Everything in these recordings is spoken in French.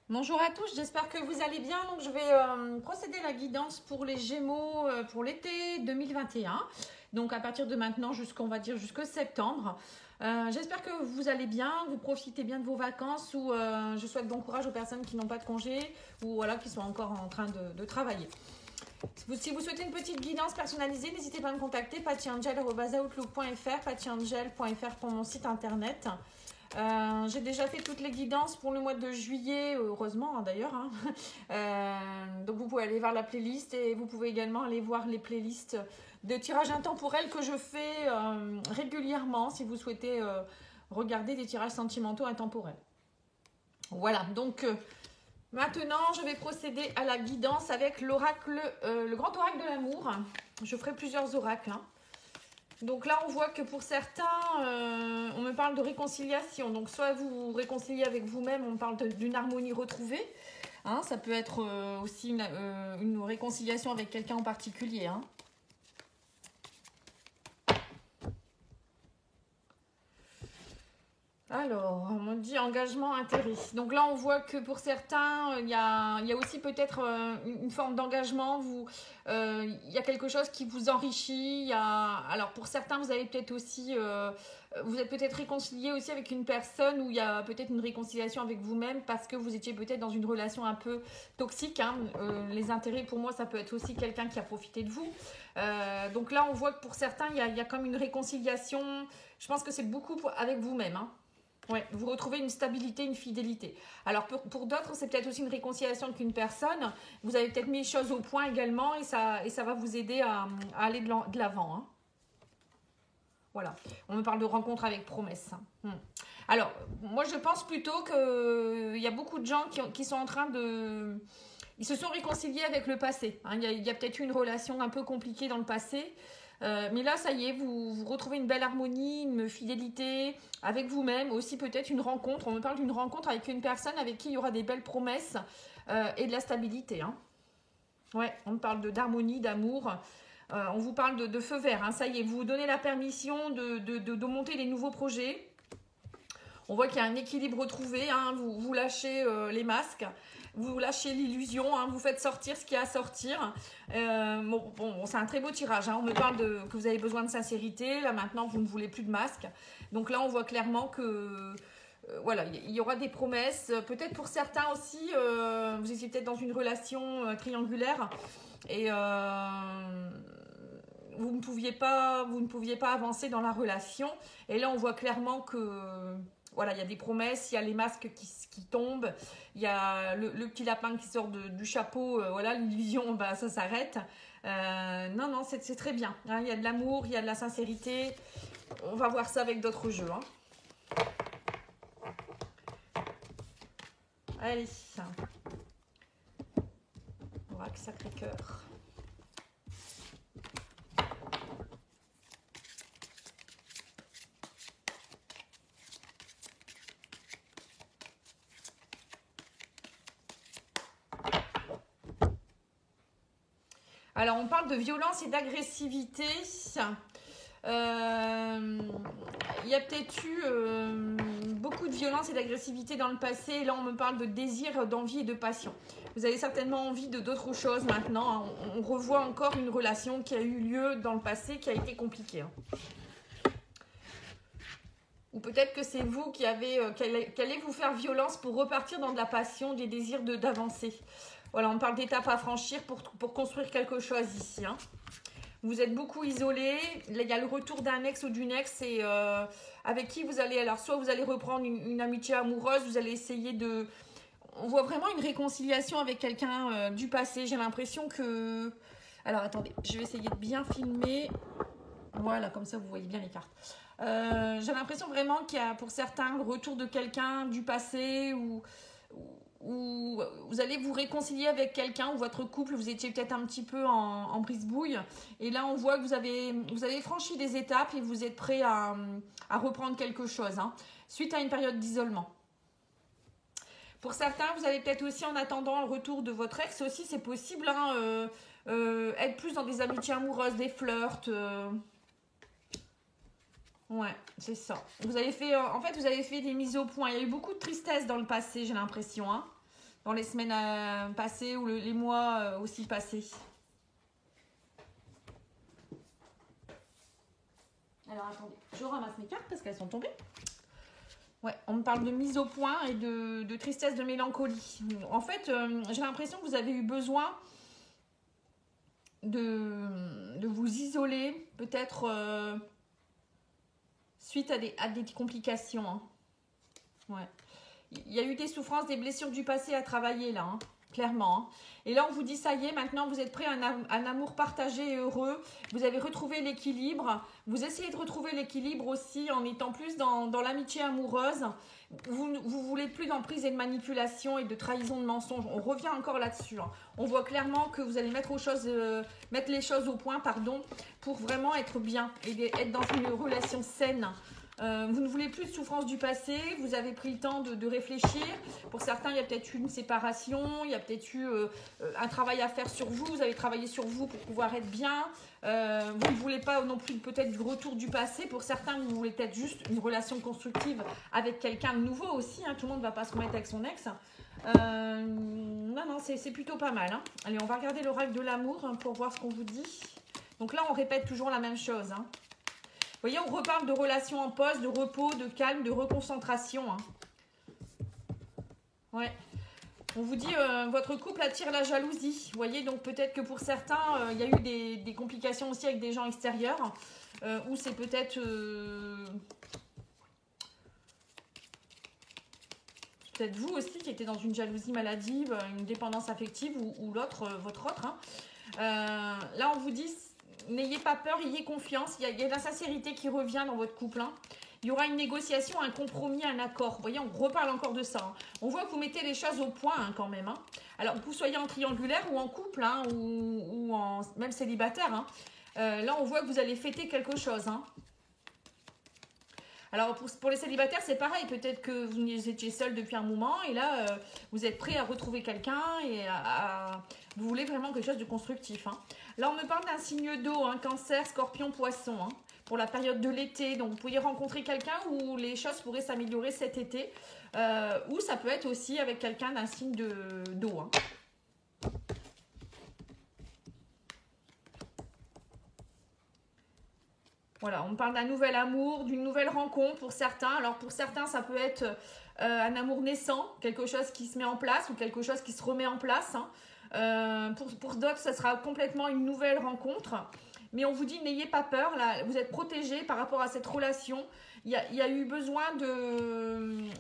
Bonjour à tous, j'espère que vous allez bien. Donc, je vais procéder à la guidance pour les Gémeaux pour l'été 2021. Donc, à partir de maintenant jusqu'on va dire jusque septembre. J'espère que vous allez bien, vous profitez bien de vos vacances ou je souhaite bon courage aux personnes qui n'ont pas de congé ou voilà, qui sont encore en train de travailler. Si vous souhaitez une petite guidance personnalisée, n'hésitez pas à me contacter, pattyangel@outlook.fr, pattyangel.fr pour mon site internet. J'ai déjà fait toutes les guidances pour le mois de juillet, heureusement d'ailleurs. Donc vous pouvez aller voir la playlist et vous pouvez également aller voir les playlists de tirages intemporels que je fais régulièrement si vous souhaitez regarder des tirages sentimentaux intemporels. Voilà, donc maintenant je vais procéder à la guidance avec l'oracle, le grand oracle de l'amour. Je ferai plusieurs oracles. Donc là, on voit que pour certains, on me parle de réconciliation. Donc soit vous vous réconciliez avec vous-même, on parle d'une harmonie retrouvée. Ça peut être aussi une réconciliation avec quelqu'un en particulier. Alors, on me dit engagement, intérêt. Donc là, on voit que pour certains, il y a aussi peut-être une forme d'engagement. Il y a quelque chose qui vous enrichit. Alors, pour certains, vous avez peut-être aussi, vous êtes peut-être réconcilié aussi avec une personne où il y a peut-être une réconciliation avec vous-même parce que vous étiez peut-être dans une relation un peu toxique. Les intérêts, pour moi, ça peut être aussi quelqu'un qui a profité de vous. Donc là, on voit que pour certains, il y a comme une réconciliation. Je pense que c'est beaucoup avec vous-même. Ouais, vous retrouvez une stabilité, une fidélité. Alors pour d'autres, c'est peut-être aussi une réconciliation avec une personne. Vous avez peut-être mis les choses au point également et ça va vous aider à aller de l'avant. Voilà, on me parle de rencontre avec promesse. Alors, moi je pense plutôt qu'il y a beaucoup de gens qui sont en train de... Ils se sont réconciliés avec le passé. Il y a peut-être eu une relation un peu compliquée dans le passé. Mais là, ça y est, vous retrouvez une belle harmonie, une fidélité avec vous-même, aussi peut-être une rencontre. On me parle d'une rencontre avec une personne avec qui il y aura des belles promesses et de la stabilité. Ouais, on me parle d'harmonie, d'amour. On vous parle de feu vert. Ça y est, vous vous donnez la permission de monter des nouveaux projets. On voit qu'il y a un équilibre retrouvé. Vous lâchez les masques. Vous lâchez l'illusion, vous faites sortir ce qu'il y a à sortir. C'est un très beau tirage. On me parle que vous avez besoin de sincérité. Là, maintenant, vous ne voulez plus de masque. Donc là, on voit clairement que voilà, il y aura des promesses. Peut-être pour certains aussi, vous étiez peut-être dans une relation triangulaire et vous ne pouviez pas avancer dans la relation. Et là, on voit clairement que voilà, il y a des promesses, il y a les masques qui tombent, il y a le petit lapin qui sort du chapeau, voilà, l'illusion, ça s'arrête. Non, c'est très bien. Il y a de l'amour, il y a de la sincérité. On va voir ça avec d'autres jeux. Allez, Oracle Sacré-Cœur. Alors, on parle de violence et d'agressivité. Il y a peut-être eu beaucoup de violence et d'agressivité dans le passé. Et là, on me parle de désir, d'envie et de passion. Vous avez certainement envie d'autres choses maintenant. On revoit encore une relation qui a eu lieu dans le passé, qui a été compliquée. Ou peut-être que c'est vous qui allez vous faire violence pour repartir dans de la passion, des désirs d'avancer. Voilà, on parle d'étapes à franchir pour construire quelque chose ici. Vous êtes beaucoup isolé. Là, il y a le retour d'un ex ou d'une ex et avec qui vous allez... Alors, soit vous allez reprendre une amitié amoureuse, vous allez essayer de... On voit vraiment une réconciliation avec quelqu'un du passé. J'ai l'impression que... Alors, attendez, je vais essayer de bien filmer. Voilà, comme ça, vous voyez bien les cartes. J'ai l'impression vraiment qu'il y a pour certains le retour de quelqu'un du passé ou vous allez vous réconcilier avec quelqu'un ou votre couple, vous étiez peut-être un petit peu en brise-bouille et là on voit que vous avez franchi des étapes et vous êtes prêt à reprendre quelque chose suite à une période d'isolement. Pour certains, vous allez peut-être aussi en attendant le retour de votre ex aussi, c'est possible être plus dans des amitiés amoureuses, des flirts. Ouais, c'est ça. Vous avez fait des mises au point. Il y a eu beaucoup de tristesse dans le passé, j'ai l'impression. dans les semaines passées ou les mois aussi passés. Alors attendez, je ramasse mes cartes parce qu'elles sont tombées. Ouais, on me parle de mise au point et de tristesse, de mélancolie. En fait, j'ai l'impression que vous avez eu besoin de vous isoler, peut-être suite à des complications. Hein. Ouais. Il y a eu des souffrances, des blessures du passé à travailler là, hein, clairement. Hein. Et là, on vous dit, ça y est, maintenant vous êtes prêt à un amour partagé et heureux. Vous avez retrouvé l'équilibre. Vous essayez de retrouver l'équilibre aussi en étant plus dans l'amitié amoureuse. Vous voulez plus d'emprise et de manipulation et de trahison, de mensonge. On revient encore là-dessus. Hein. On voit clairement que vous allez mettre les choses au point, pardon, pour vraiment être bien et être dans une relation saine. Vous ne voulez plus de souffrance du passé, vous avez pris le temps de réfléchir. Pour certains, il y a peut-être eu une séparation, il y a peut-être eu un travail à faire sur vous avez travaillé sur vous pour pouvoir être bien. Vous ne voulez pas non plus peut-être du retour du passé. Pour certains, vous voulez peut-être juste une relation constructive avec quelqu'un de nouveau aussi. Hein. Tout le monde ne va pas se remettre avec son ex. Non, c'est plutôt pas mal. Hein. Allez, on va regarder l'oracle de l'amour hein, pour voir ce qu'on vous dit. Donc là, on répète toujours la même chose. Hein. Vous voyez, on reparle de relations en pause, de repos, de calme, de reconcentration. Hein. Ouais. On vous dit, votre couple attire la jalousie. Vous voyez, donc peut-être que pour certains, il y a eu des complications aussi avec des gens extérieurs. Ou c'est peut-être vous aussi qui étiez dans une jalousie maladive, une dépendance affective ou l'autre, votre autre. Hein. Là, on vous dit... N'ayez pas peur, ayez confiance. Il y a de la sincérité qui revient dans votre couple. Hein. Il y aura une négociation, un compromis, un accord. Vous voyez, on reparle encore de ça. Hein. On voit que vous mettez les choses au point hein, quand même. Hein. Alors, que vous soyez en triangulaire ou en couple, hein, ou en même célibataire. Hein. Là, on voit que vous allez fêter quelque chose. Hein. Alors, pour les célibataires, c'est pareil. Peut-être que vous étiez seul depuis un moment. Et là, vous êtes prêt à retrouver quelqu'un. Et vous voulez vraiment quelque chose de constructif. Hein. Là, on me parle d'un signe d'eau, hein, cancer, scorpion, poisson, hein, pour la période de l'été. Donc, vous pourriez rencontrer quelqu'un où les choses pourraient s'améliorer cet été. Ou ça peut être aussi avec quelqu'un d'un signe d'eau. Hein. Voilà, on me parle d'un nouvel amour, d'une nouvelle rencontre pour certains. Alors, pour certains, ça peut être un amour naissant, quelque chose qui se met en place ou quelque chose qui se remet en place. Hein. Pour d'autres, ça sera complètement une nouvelle rencontre. Mais on vous dit, n'ayez pas peur. Là, vous êtes protégés par rapport à cette relation. Il y a eu besoin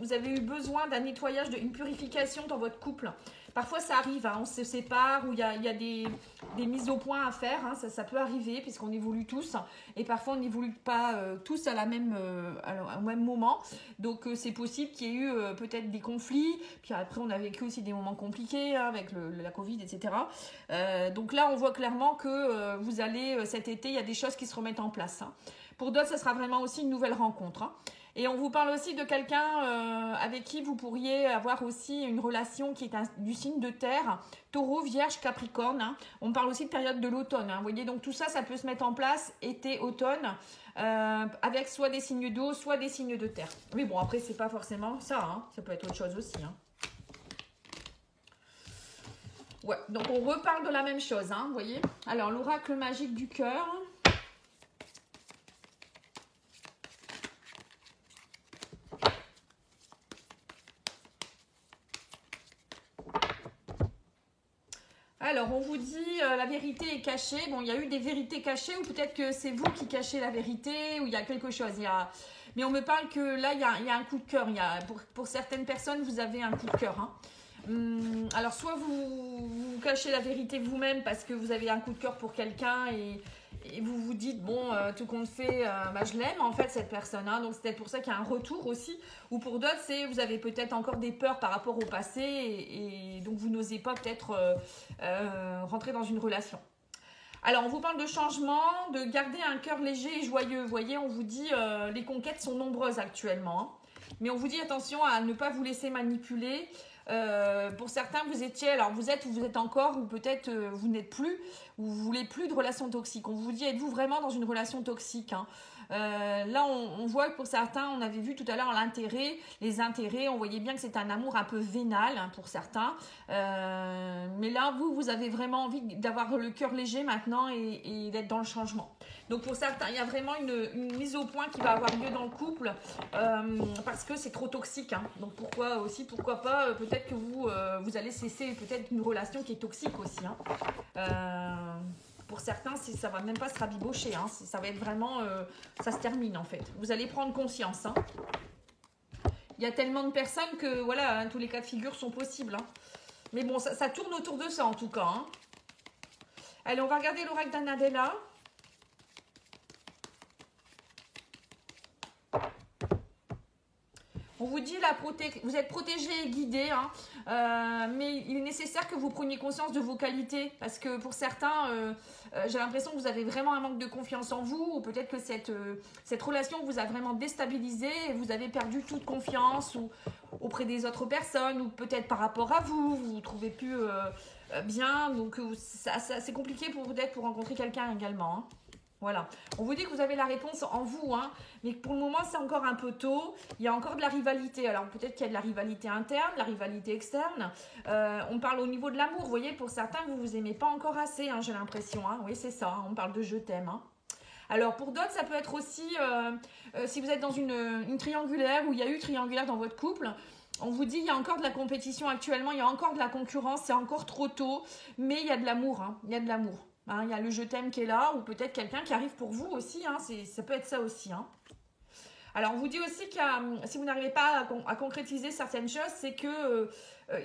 vous avez eu besoin d'un nettoyage, d'une purification dans votre couple. Parfois, ça arrive, hein, on se sépare ou il y a des mises au point à faire. Hein, ça peut arriver puisqu'on évolue tous. Et parfois, on n'évolue pas tous au même moment. Donc, c'est possible qu'il y ait eu peut-être des conflits. Puis après, on a vécu aussi des moments compliqués hein, avec la Covid, etc. Donc là, on voit clairement que vous allez, cet été, il y a des choses qui se remettent en place. Hein. Pour d'autres, ça sera vraiment aussi une nouvelle rencontre. Hein. Et on vous parle aussi de quelqu'un avec qui vous pourriez avoir aussi une relation qui est du signe de terre, taureau, vierge, capricorne. Hein. On parle aussi de période de l'automne. Hein. Vous voyez, donc tout ça, ça peut se mettre en place été, automne, avec soit des signes d'eau, soit des signes de terre. Mais bon, après, c'est pas forcément ça. Hein. Ça peut être autre chose aussi. Hein. Ouais, donc on reparle de la même chose. Hein, vous voyez. Alors, l'oracle magique du cœur. Alors, on vous dit la vérité est cachée. Bon, il y a eu des vérités cachées ou peut-être que c'est vous qui cachez la vérité ou il y a quelque chose. Mais on me parle que là, il y a un coup de cœur. Pour certaines personnes, vous avez un coup de cœur. Hein. Alors, soit vous cachez la vérité vous-même parce que vous avez un coup de cœur pour quelqu'un et vous vous dites, bon, tout compte fait, je l'aime en fait cette personne. Hein, donc, c'est peut-être pour ça qu'il y a un retour aussi. Ou pour d'autres, c'est vous avez peut-être encore des peurs par rapport au passé et donc vous n'osez pas peut-être rentrer dans une relation. Alors, on vous parle de changement, de garder un cœur léger et joyeux. Vous voyez, on vous dit, les conquêtes sont nombreuses actuellement. Hein, mais on vous dit attention à ne pas vous laisser manipuler. Pour certains, vous êtes encore, ou peut-être vous n'êtes plus, ou vous voulez plus de relations toxiques. On vous dit, êtes-vous vraiment dans une relation toxique hein. Là, on voit que pour certains, on avait vu tout à l'heure l'intérêt, les intérêts, on voyait bien que c'est un amour un peu vénal hein, pour certains. Mais là, vous avez vraiment envie d'avoir le cœur léger maintenant et d'être dans le changement. Donc pour certains, il y a vraiment une mise au point qui va avoir lieu dans le couple parce que c'est trop toxique. Hein. Donc pourquoi pas, peut-être que vous allez cesser peut-être une relation qui est toxique aussi. Hein. Pour certains, ça va même pas se rabibocher. Hein. Ça va être vraiment, ça se termine en fait. Vous allez prendre conscience. Hein. Il y a tellement de personnes que voilà, hein, tous les cas de figure sont possibles. Hein. Mais bon, ça tourne autour de ça en tout cas. Hein. Allez, on va regarder l'oracle d'Annabella. On vous dit, vous êtes protégé et guidé, hein, mais il est nécessaire que vous preniez conscience de vos qualités. Parce que pour certains, j'ai l'impression que vous avez vraiment un manque de confiance en vous. Ou peut-être que cette relation vous a vraiment déstabilisé et vous avez perdu toute confiance auprès des autres personnes. Ou peut-être par rapport à vous, vous ne vous trouvez plus bien. Donc c'est compliqué peut-être pour rencontrer quelqu'un également. Hein. Voilà, on vous dit que vous avez la réponse en vous, hein, mais pour le moment c'est encore un peu tôt, il y a encore de la rivalité, alors peut-être qu'il y a de la rivalité interne, de la rivalité externe, on parle au niveau de l'amour, vous voyez, pour certains vous vous aimez pas encore assez, hein, j'ai l'impression, hein, oui c'est ça, hein, on parle de je t'aime. Hein. Alors pour d'autres ça peut être aussi, si vous êtes dans une triangulaire, ou il y a eu triangulaire dans votre couple, on vous dit il y a encore de la compétition actuellement, il y a encore de la concurrence, c'est encore trop tôt, mais il y a de l'amour, hein, il y a de l'amour. Hein, il y a le je t'aime qui est là, ou peut-être quelqu'un qui arrive pour vous aussi, hein, ça peut être ça aussi. Hein. Alors on vous dit aussi que si vous n'arrivez pas à concrétiser certaines choses, c'est que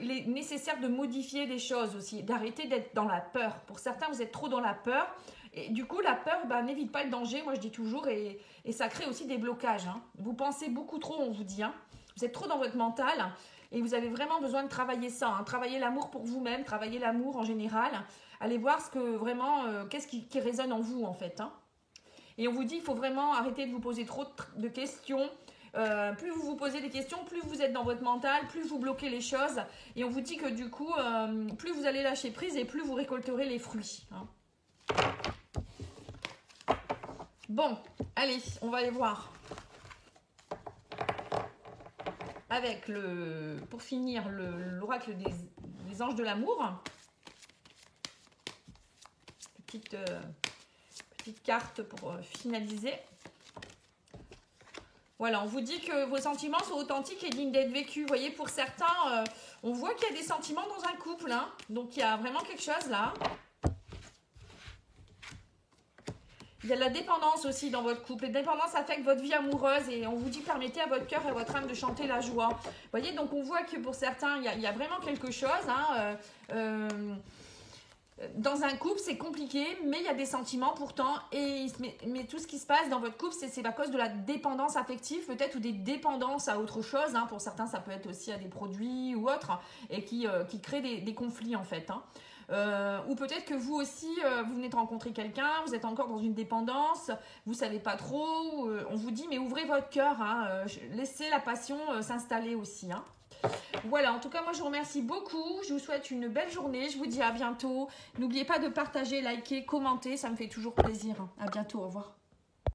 il est nécessaire de modifier des choses aussi, d'arrêter d'être dans la peur. Pour certains, vous êtes trop dans la peur, et du coup la peur n'évite pas le danger, moi je dis toujours, et ça crée aussi des blocages. Hein. Vous pensez beaucoup trop, on vous dit, hein. Vous êtes trop dans votre mental, et vous avez vraiment besoin de travailler ça, hein. Travailler l'amour pour vous-même, travailler l'amour en général. Allez voir ce que vraiment, qu'est-ce qui résonne en vous en fait. Hein. Et on vous dit, il faut vraiment arrêter de vous poser trop de questions. Plus vous vous posez des questions, plus vous êtes dans votre mental, plus vous bloquez les choses. Et on vous dit que du coup, plus vous allez lâcher prise et plus vous récolterez les fruits. Hein. Bon, allez, on va aller voir. Avec pour finir, l'oracle des anges de l'amour. Petite carte pour finaliser. Voilà, on vous dit que vos sentiments sont authentiques et dignes d'être vécus. Vous voyez, pour certains, on voit qu'il y a des sentiments dans un couple. Hein. Donc, il y a vraiment quelque chose là. Il y a de la dépendance aussi dans votre couple. La dépendance affecte votre vie amoureuse et on vous dit permettez à votre cœur et à votre âme de chanter la joie. Vous voyez, donc on voit que pour certains, il y a vraiment quelque chose. Hein, dans un couple, c'est compliqué, mais il y a des sentiments pourtant. Mais tout ce qui se passe dans votre couple, c'est à cause de la dépendance affective, peut-être, ou des dépendances à autre chose. Hein. Pour certains, ça peut être aussi à des produits ou autres, et qui créent des conflits, en fait. Hein. Ou peut-être que vous aussi, vous venez de rencontrer quelqu'un, vous êtes encore dans une dépendance, vous ne savez pas trop. On vous dit, mais ouvrez votre cœur, hein, laissez la passion s'installer aussi. Hein. Voilà, en tout cas, moi, je vous remercie beaucoup. Je vous souhaite une belle journée. Je vous dis à bientôt. N'oubliez pas de partager, liker, commenter. Ça me fait toujours plaisir. À bientôt. Au revoir.